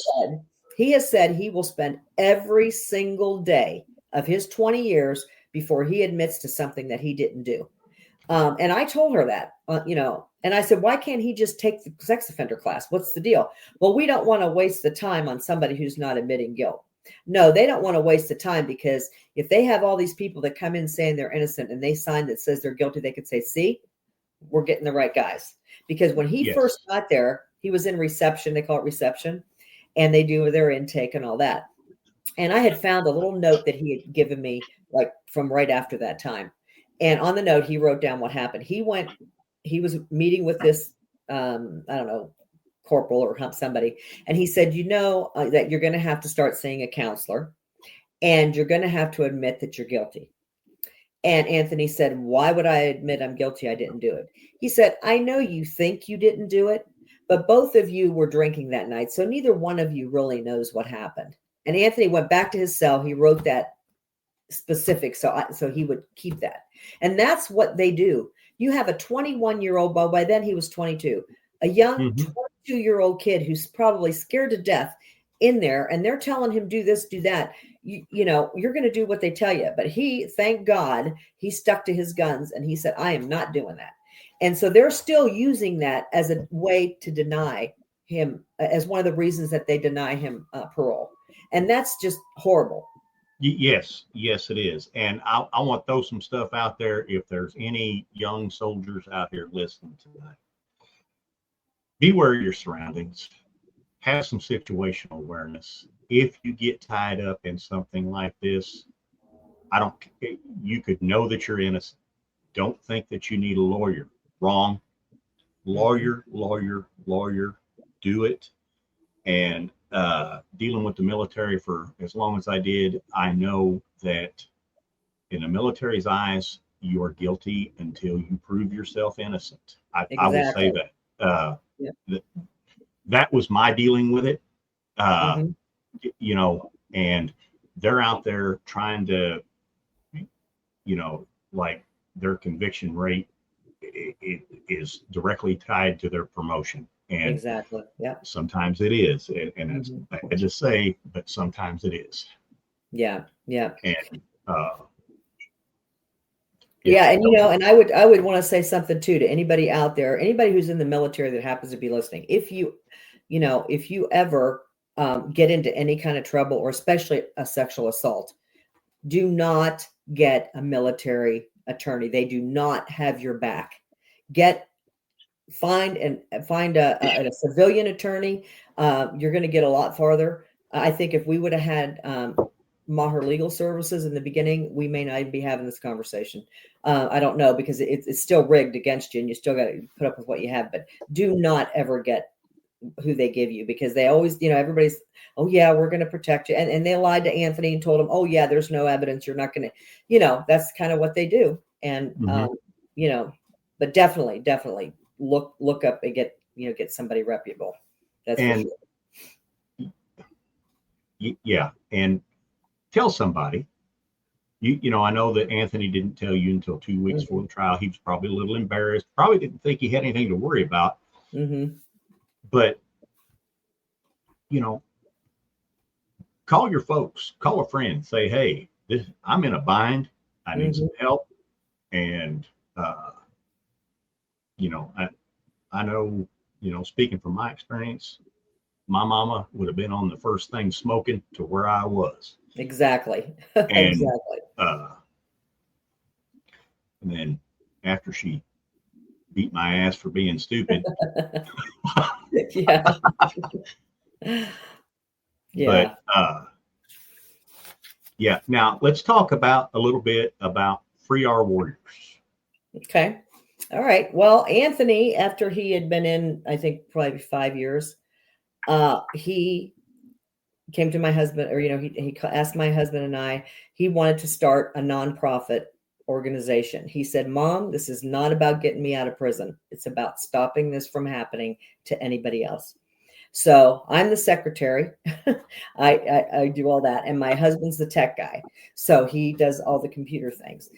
said he will spend every single day of his 20 years before he admits to something that he didn't do. And I told her that, and I said, why can't he just take the sex offender class? What's the deal? Well, we don't want to waste the time on somebody who's not admitting guilt. No, they don't want to waste the time because if they have all these people that come in saying they're innocent and they sign that says they're guilty, they could say, see, we're getting the right guys. Because when he first got there, he was in reception. They call it reception. And they do their intake and all that. And I had found a little note that he had given me from right after that time. And on the note, he wrote down what happened. He was meeting with this, corporal or somebody. And he said, that you're going to have to start seeing a counselor and you're going to have to admit that you're guilty. And Anthony said, why would I admit I'm guilty? I didn't do it. He said, I know you think you didn't do it, but both of you were drinking that night. So neither one of you really knows what happened. And Anthony went back to his cell. He wrote that specific. So he would keep that. And that's what they do. You have a 21-year-old, by then he was 22, a young 22-year-old kid who's probably scared to death in there. And they're telling him, do this, do that. You're going to do what they tell you. But thank God, he stuck to his guns and he said, I am not doing that. And so they're still using that as a way to deny him, as one of the reasons that they deny him parole. And that's just horrible. Yes, it is. And I want to throw some stuff out there. If there's any young soldiers out here listening tonight, beware your surroundings. Have some situational awareness. If you get tied up in something like this, you could know that you're innocent. Don't think that you need a lawyer. Wrong. Lawyer, do it. And dealing with the military for as long as I did, I know that in the military's eyes, you are guilty until you prove yourself innocent. I will say that. That was my dealing with it. You know, and they're out there trying to, you know, like their conviction rate it is directly tied to their promotion. And exactly. Yeah. Sometimes it is. And it's, I just say, but sometimes it is. Yeah. Yeah. And, yeah. And, you know, and I would want to say something too, to anybody out there, anybody who's in the military that happens to be listening. If you ever get into any kind of trouble, or especially a sexual assault, do not get a military attorney. They do not have your back. Find a civilian attorney. You're going to get a lot farther. I think if we would have had Maher Legal Services in the beginning, we may not even be having this conversation. I don't know, because it's still rigged against you, and you still got to put up with what you have. But do not ever get who they give you, because they always, you know, everybody's, oh yeah, we're going to protect you. And they lied to Anthony and told him, oh yeah, there's no evidence. You're not going to, you know, that's kind of what they do. And, you know, but definitely look up and get somebody reputable. That's and for sure. Yeah. And tell somebody, you know, I know that Anthony didn't tell you until 2 weeks before the trial. He was probably a little embarrassed, probably didn't think he had anything to worry about. But, you know, call your folks, call a friend, say, hey, I'm in a bind. I need some help. And, you know, I know, you know, speaking from my experience, my mama would have been on the first thing smoking to where I was. Exactly. And, exactly. And then after she beat my ass for being stupid. Yeah. But yeah. Now let's talk a little bit about Free Our Warriors. Okay. All right. Well, Anthony, after he had been in, I think probably 5 years, he came to my husband, or, you know, he asked my husband and I, he wanted to start a nonprofit organization. He said, Mom, this is not about getting me out of prison. It's about stopping this from happening to anybody else. So I'm the secretary. I do all that. And my husband's the tech guy. So he does all the computer things.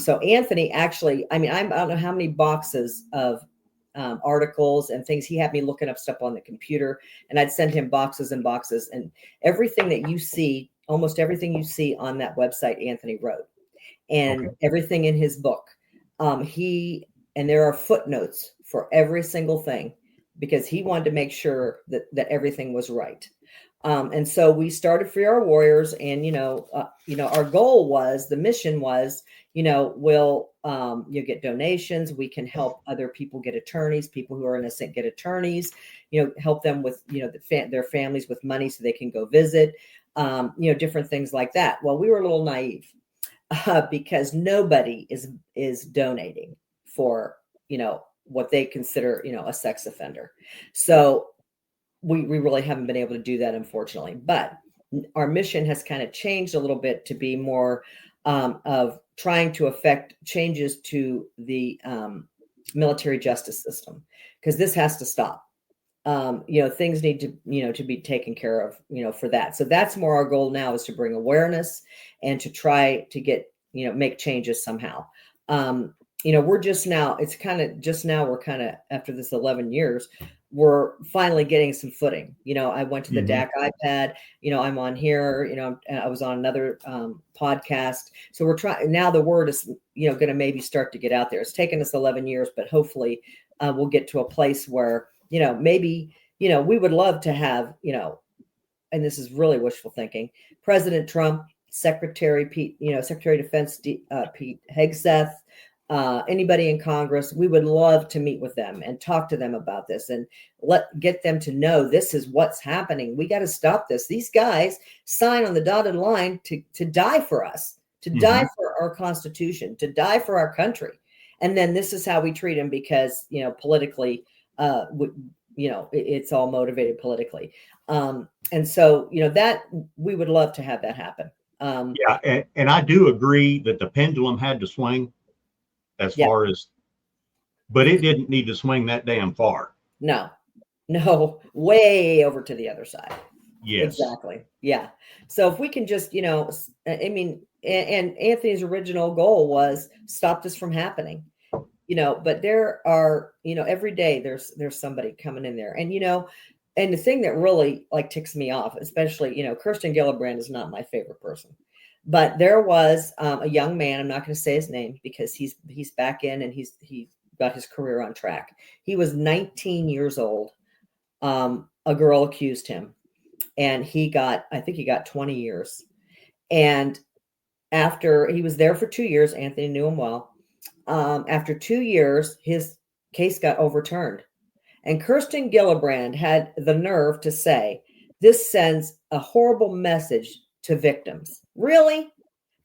So Anthony actually, I mean, I don't know how many boxes of articles and things. He had me looking up stuff on the computer, and I'd send him boxes and boxes, and everything that you see, almost everything you see on that website, Anthony wrote, and everything in his book. And there are footnotes for every single thing, because he wanted to make sure that everything was right. And so we started Free Our Warriors, and, our goal was, the mission was, we'll, you get donations. We can help other people get attorneys, people who are innocent get attorneys, help them with, their families with money so they can go visit, different things like that. Well, we were a little naive because nobody is donating for, what they consider, a sex offender. So we really haven't been able to do that, unfortunately. But our mission has kind of changed a little bit to be more of trying to affect changes to the military justice system, because this has to stop. Things need to, to be taken care of, for that. So that's more our goal now, is to bring awareness and to try to get, make changes somehow. We're just now, we're kind of, after this 11 years, we're finally getting some footing. I went to the Mhm. DAC iPad, I'm on here, I was on another podcast. So we're trying now, the word is, going to maybe start to get out there. It's taken us 11 years, but hopefully we'll get to a place where, maybe, we would love to have, and this is really wishful thinking, President Trump, Secretary Secretary of Defense, Pete Hegseth, anybody in Congress, we would love to meet with them and talk to them about this and get them to know this is what's happening. We got to stop this. These guys sign on the dotted line to die for us, to die for our Constitution, to die for our country. And then this is how we treat them because, politically, it's all motivated politically. And so, that we would love to have that happen. Yeah. And I do agree that the pendulum had to swing as far as, but it didn't need to swing that damn far. No, way over to the other side. Yes, exactly. Yeah. So if we can just, I mean, and Anthony's original goal was stop this from happening, but there are, every day there's somebody coming in there and, and the thing that really ticks me off, especially, Kirsten Gillibrand is not my favorite person. But there was a young man, I'm not going to say his name because he's back in and he got his career on track. He was 19 years old. A girl accused him and I think he got 20 years. And after he was there for 2 years, Anthony knew him well. After 2 years, his case got overturned. And Kirsten Gillibrand had the nerve to say, this sends a horrible message to victims. Really?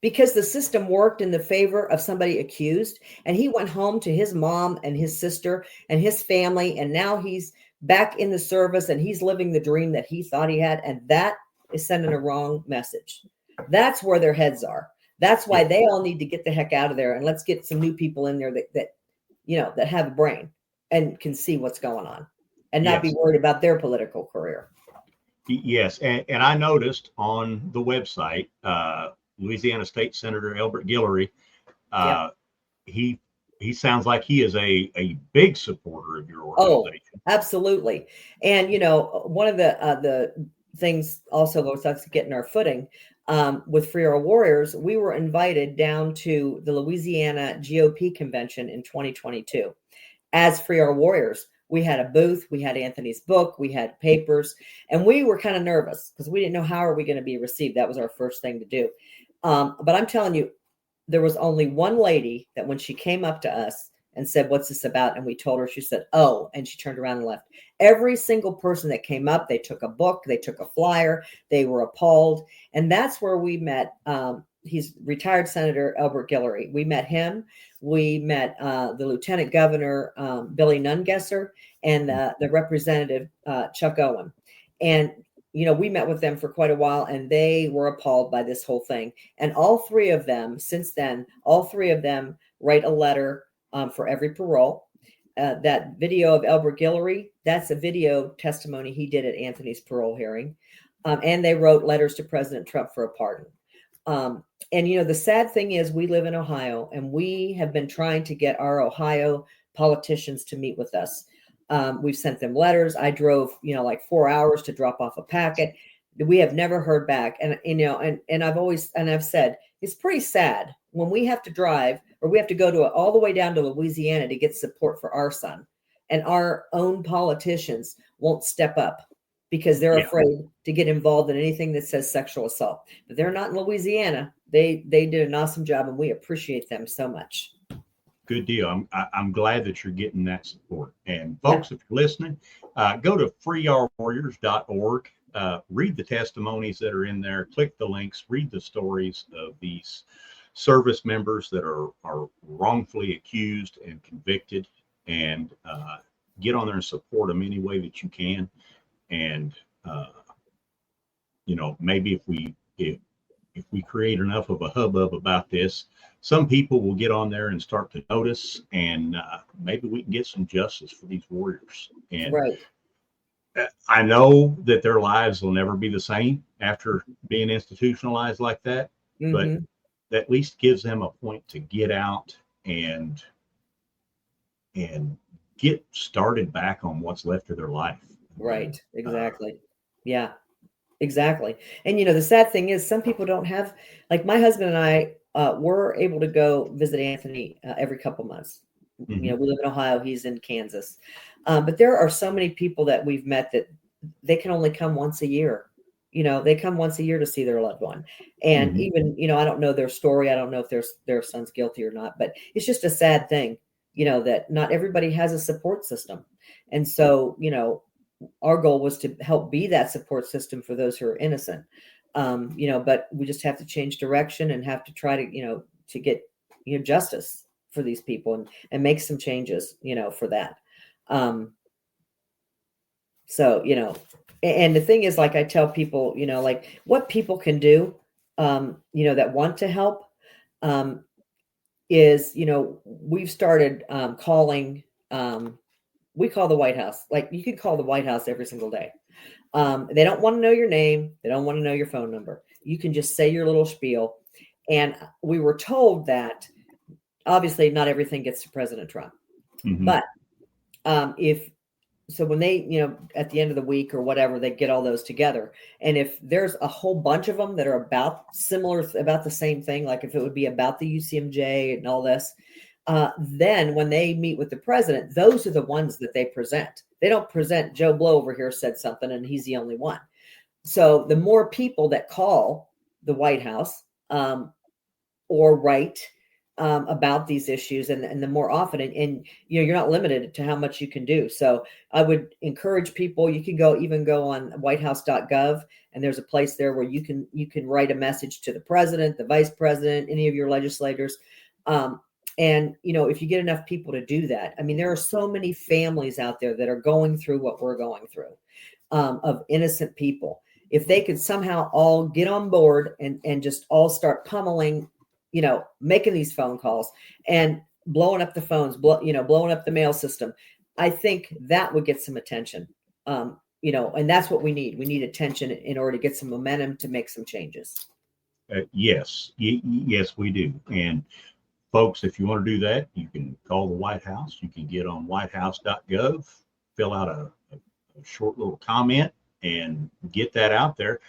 Because the system worked in the favor of somebody accused, and he went home to his mom and his sister and his family, and now he's back in the service and he's living the dream that he thought he had, and that is sending a wrong message. That's where their heads are. That's why they all need to get the heck out of there, and let's get some new people in there that have a brain and can see what's going on and not be worried about their political career. Yes. And I noticed on the website, Louisiana State Senator Elbert Guillory, he sounds like he is a big supporter of your organization. Oh, absolutely. And, one of the things also with us getting our footing with Free Our Warriors, we were invited down to the Louisiana GOP convention in 2022 as Free Our Warriors. We had a booth, we had Anthony's book, we had papers, and we were kind of nervous because we didn't know how are we going to be received. That was our first thing to do. But I'm telling you, there was only one lady that when she came up to us and said, what's this about? And we told her, she said, oh, and she turned around and left. Every single person that came up, they took a book, they took a flyer, they were appalled. And that's where we met. He's retired Senator Elbert Guillory. We met him. We met the Lieutenant Governor, Billy Nungesser, and the Representative Chuck Owen. And, we met with them for quite a while, and they were appalled by this whole thing. And all three of them, since then, write a letter for every parole. That video of Elbert Guillory, that's a video testimony he did at Anthony's parole hearing. And they wrote letters to President Trump for a pardon. And, the sad thing is we live in Ohio, and we have been trying to get our Ohio politicians to meet with us. We've sent them letters. I drove, 4 hours to drop off a packet. We have never heard back. And, I've said, it's pretty sad when we have to drive or we have to go all the way down to Louisiana to get support for our son, and our own politicians won't step up because they're afraid to get involved in anything that says sexual assault. But they're not in Louisiana. They did an awesome job, and we appreciate them so much. Good deal. I'm glad that you're getting that support. And folks, if you're listening, go to freeourwarriors.org. Read the testimonies that are in there. Click the links. Read the stories of these service members that are wrongfully accused and convicted, and get on there and support them any way that you can. And maybe if we create enough of a hubbub about this, some people will get on there and start to notice, and maybe we can get some justice for these warriors. And I know that their lives will never be the same after being institutionalized like that, but at least gives them a point to get out and get started back on what's left of their life. Right. Exactly. Yeah, exactly. And, the sad thing is some people don't have, like my husband and I were able to go visit Anthony every couple months. Mhm. We live in Ohio. He's in Kansas. But there are so many people that we've met that they can only come once a year. They come once a year to see their loved one. And Mhm. even, I don't know their story. I don't know if their son's guilty or not, but it's just a sad thing, that not everybody has a support system. And so, our goal was to help be that support system for those who are innocent. But we just have to change direction and have to try to, to get, justice for these people and make some changes, for that. So, and the thing is, like I tell people, like what people can do, that want to help, is, we've started calling, we call the White House. Like you could call the White House every single day. They don't want to know your name. They don't want to know your phone number. You can just say your little spiel. And we were told that obviously not everything gets to President Trump, Mhm. but when they, at the end of the week or whatever, they get all those together. And if there's a whole bunch of them that are about the same thing, like if it would be about the UCMJ and all this, then when they meet with the president, those are the ones that they present. They don't present Joe Blow over here said something and he's the only one. So the more people that call the White House or write about these issues and the more often, and you're not limited to how much you can do. So I would encourage people, you can go on whitehouse.gov, and there's a place there where you can write a message to the president, the vice president, any of your legislators. And, if you get enough people to do that, I mean, there are so many families out there that are going through what we're going through, of innocent people. If they could somehow all get on board and just all start pummeling, making these phone calls and blowing up the phones, blowing up the mail system, I think that would get some attention. And that's what we need. We need attention in order to get some momentum to make some changes. Yes, yes, we do. And folks, if you want to do that, you can call the White House. You can get on whitehouse.gov, fill out a short little comment and get that out there.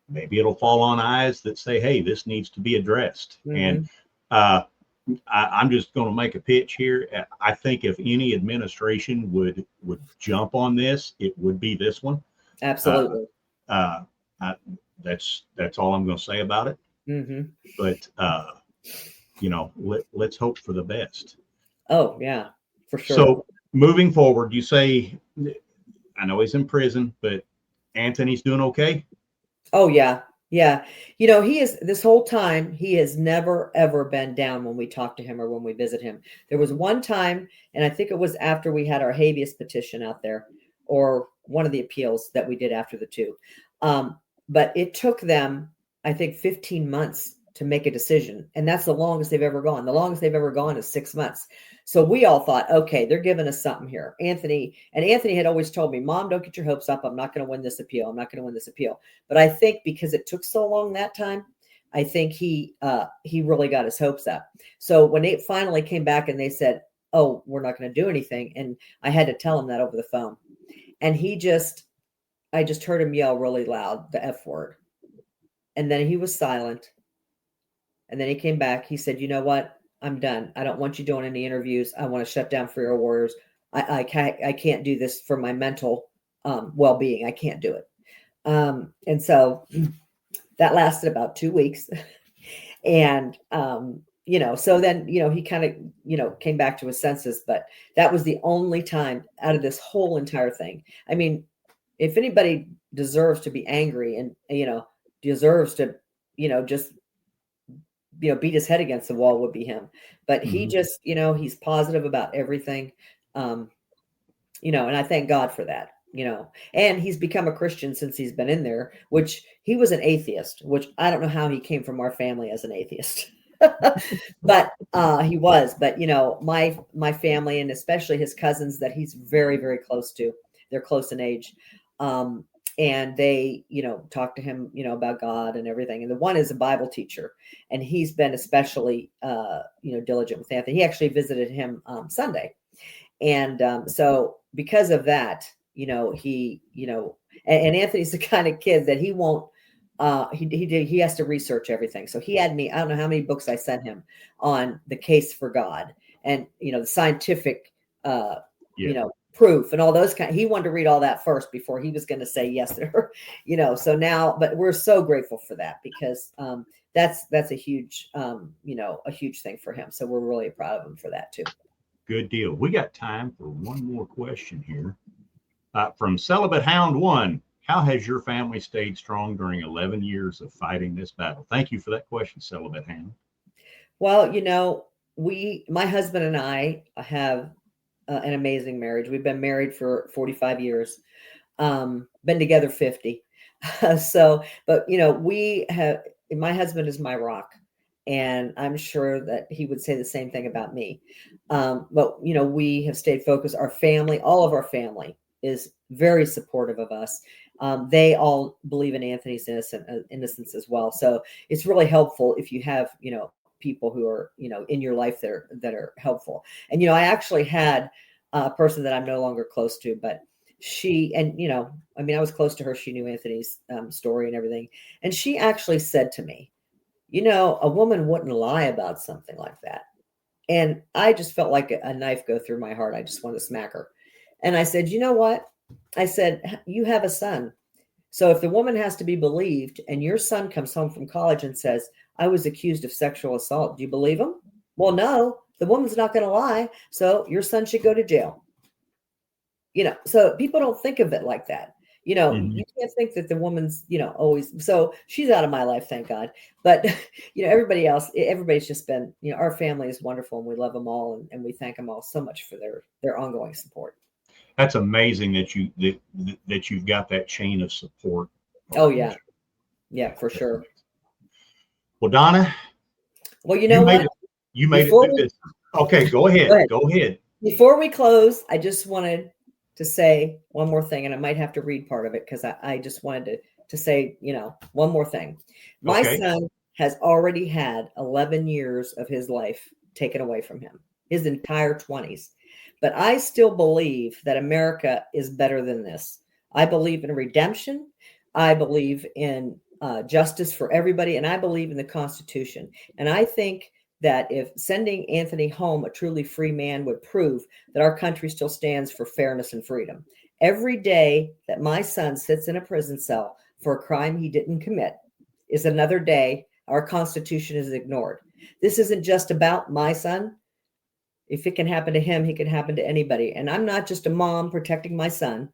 Maybe it'll fall on eyes that say, hey, this needs to be addressed. Mm-hmm. And I'm just going to make a pitch here. I think if any administration would jump on this, it would be this one. Absolutely. That's all I'm going to say about it. Mm-hmm. But let's hope for the best. Oh yeah, for sure. So moving forward, you say, I know he's in prison, but Anthony's doing okay. Oh yeah. Yeah. He is, this whole time, he has never, ever been down when we talk to him or when we visit him. There was one time, and I think it was after we had our habeas petition out there, or one of the appeals that we did after the two. But it took them, I think, 15 months to make a decision. And that's the longest they've ever gone. The longest they've ever gone is 6 months. So we all thought, okay, they're giving us something here. Anthony had always told me, Mom, don't get your hopes up. I'm not going to win this appeal. I'm not going to win this appeal. But I think because it took so long that time, I think he really got his hopes up. So when it finally came back and they said, oh, we're not going to do anything. And I had to tell him that over the phone. And I just heard him yell really loud, the F word. And then he was silent. And then he came back. He said, you know what? I'm done. I don't want you doing any interviews. I want to shut down For Your Warriors. I can't do this for my mental well-being. I can't do it. And so that lasted about 2 weeks. And, so then, he kind of, came back to his senses. But that was the only time out of this whole entire thing. I mean, if anybody deserves to be angry and, deserves to, just beat his head against the wall, would be him. But he just, he's positive about everything. And I thank God for that, and he's become a Christian since he's been in there, which he was an atheist, which I don't know how he came from our family as an atheist, but he was. But, my family, and especially his cousins that he's very, very close to, they're close in age. And they, talk to him, about God and everything. And the one is a Bible teacher, and he's been especially, diligent with Anthony. He actually visited him Sunday, And so because of that, he, and Anthony's the kind of kid that he won't, he has to research everything. So he had me, I don't know how many books I sent him on the case for God and, the scientific, proof and all those he wanted to read all that first before he was going to say yes to her, so now, but we're so grateful for that because, that's a huge, a huge thing for him. So we're really proud of him for that too. Good deal. We got time for one more question here. From Celibate Hound 1. How has your family stayed strong during 11 years of fighting this battle? Thank you for that question, Celibate Hound. Well, my husband and I have an amazing marriage. We've been married for 45 years, been together 50. But my husband is my rock, and I'm sure that he would say the same thing about me. But we have stayed focused. Our family, all of our family is very supportive of us. They all believe in Anthony's innocence as well. So it's really helpful if you have, people who are, in your life that are helpful. And, I actually had a person that I'm no longer close to, but I was close to her. She knew Anthony's story and everything. And she actually said to me, a woman wouldn't lie about something like that. And I just felt like a knife go through my heart. I just wanted to smack her. And I said, you know what? I said, you have a son. So if the woman has to be believed and your son comes home from college and says, I was accused of sexual assault, do you believe him? Well, no, the woman's not going to lie. So your son should go to jail. So people don't think of it like that. You can't think that the woman's, always, so she's out of my life, thank God. But, everybody's just been, our family is wonderful and we love them all. And we thank them all so much for their ongoing support. That's amazing that you've got that chain of support. Oh yeah. Yeah, for sure. Well, Donna. Well, you what? You made it through this. Okay, go ahead. Go ahead. Before we close, I just wanted to say one more thing, and I might have to read part of it because I just wanted to say, one more thing. My son has already had 11 years of his life taken away from him, his entire 20s. But I still believe that America is better than this. I believe in redemption. I believe in justice for everybody. And I believe in the Constitution. And I think that if sending Anthony home a truly free man would prove that our country still stands for fairness and freedom. Every day that my son sits in a prison cell for a crime he didn't commit is another day our Constitution is ignored. This isn't just about my son. If it can happen to him, it can happen to anybody. And I'm not just a mom protecting my son.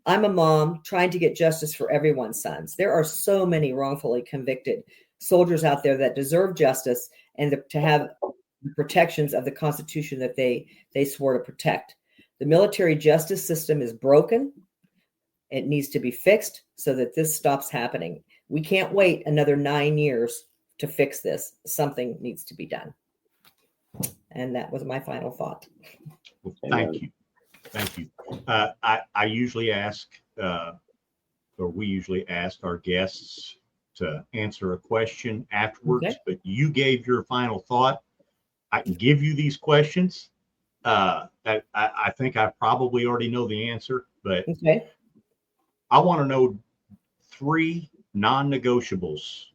I'm a mom trying to get justice for everyone's sons. There are so many wrongfully convicted soldiers out there that deserve justice and to have the protections of the Constitution that they swore to protect. The military justice system is broken. It needs to be fixed so that this stops happening. We can't wait another 9 years to fix this. Something needs to be done. And that was my final thought. Well, thank you. Thank you. I usually ask, or we usually ask our guests to answer a question afterwards, but you gave your final thought. I can give you these questions. I think I probably already know the answer, but I want to know 3 non-negotiables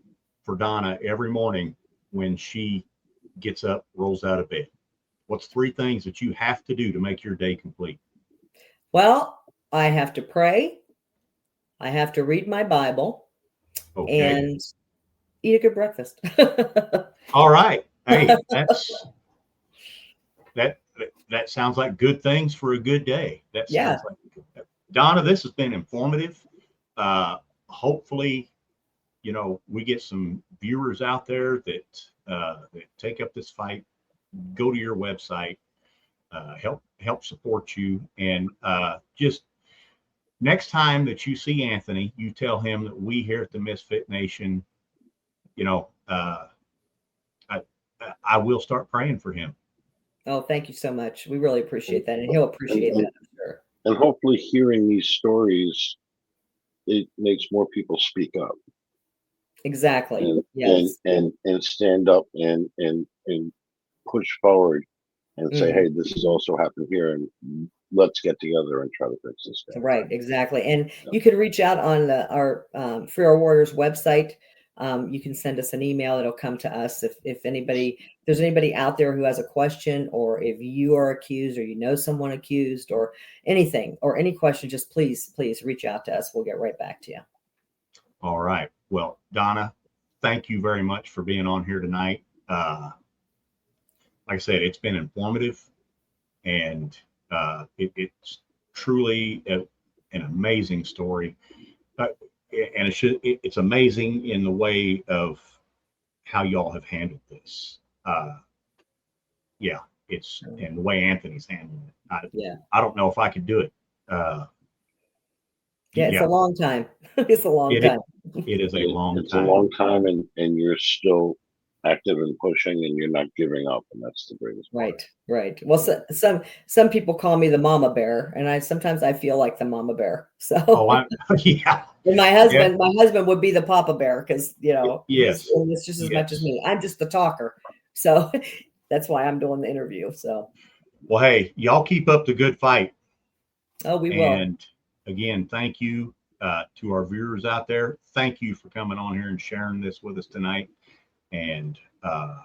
for Donna every morning when she gets up, rolls out of bed. What's 3 things that you have to do to make your day complete? Well, I have to pray. I have to read my Bible and eat a good breakfast. All right. Hey, that sounds like good things for a good day. That sounds like Donna, this has been informative. Hopefully, we get some viewers out there that take up this fight. Go to your website, help support you, and just next time that you see Anthony, you tell him that we here at the Misfit Nation, I will start praying for him. Oh, thank you so much. We really appreciate that, and he'll appreciate that, I'm sure. And hopefully, hearing these stories, it makes more people speak up. Exactly. And stand up and push forward and say, hey, this has also happened here, and let's get together and try to fix this guy. Right, exactly. And you can reach out on our Free Our Warriors website. You can send us an email. It'll come to us. If there's anybody out there who has a question, or if you are accused, or you know someone accused, or anything, or any question, just please reach out to us. We'll get right back to you. All right. Well, Donna, thank you very much for being on here tonight. Like I said, it's been informative, and it's truly an amazing story. And it's amazing in the way of how y'all have handled this. It's and the way Anthony's handling it. I don't know if I could do it. It's a long time. It's a long time. It is a long time. It's a long time, and you're still active and pushing, and you're not giving up, and that's the greatest part. Right. Well, some people call me the mama bear, and sometimes I feel like the mama bear. So, And my husband would be the papa bear, because it's just as much as me. I'm just the talker, so that's why I'm doing the interview. So, well, hey, y'all keep up the good fight. Oh, we will. And again, thank you to our viewers out there. Thank you for coming on here and sharing this with us tonight. And I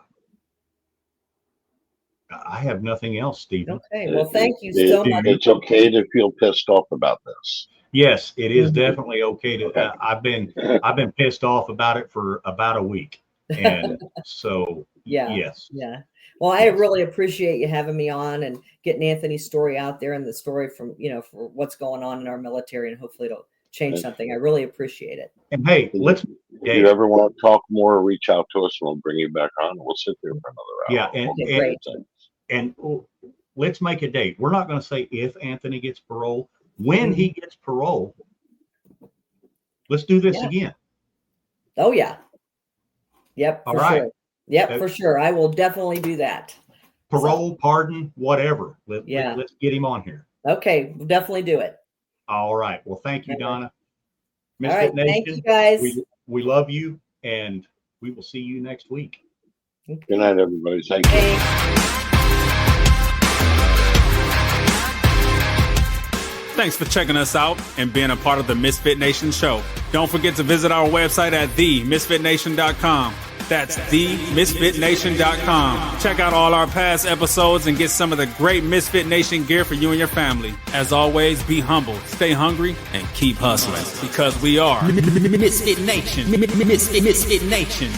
have nothing else, Stephen. Okay. Well, thank you so much. It's okay to feel pissed off about this. Yes, it is definitely okay to. I've been pissed off about it for about a week, and so yes. Yeah. Well, I really appreciate you having me on and getting Anthony's story out there, and the story from for what's going on in our military, and hopefully it'll change something. I really appreciate it. And hey, if you ever want to talk more, reach out to us, and we'll bring you back on. We'll sit there for another hour. Yeah, and let's make a date. We're not going to say if Anthony gets parole. When he gets parole, let's do this again. Oh yeah. Yep. All right. Sure. Yep, for sure. I will definitely do that. Parole, pardon, whatever. Let's get him on here. Okay, we'll definitely do it. All right. Well, thank you, Donna. All right. Nation, thank you, guys. We love you, and we will see you next week. Okay. Good night, everybody. Thank you. Thanks for checking us out and being a part of the Misfit Nation show. Don't forget to visit our website at themisfitnation.com. That's themisfitnation.com. Check out all our past episodes and get some of the great Misfit Nation gear for you and your family. As always, be humble, stay hungry, and keep hustling, because we are Misfit Nation. Misfit Nation.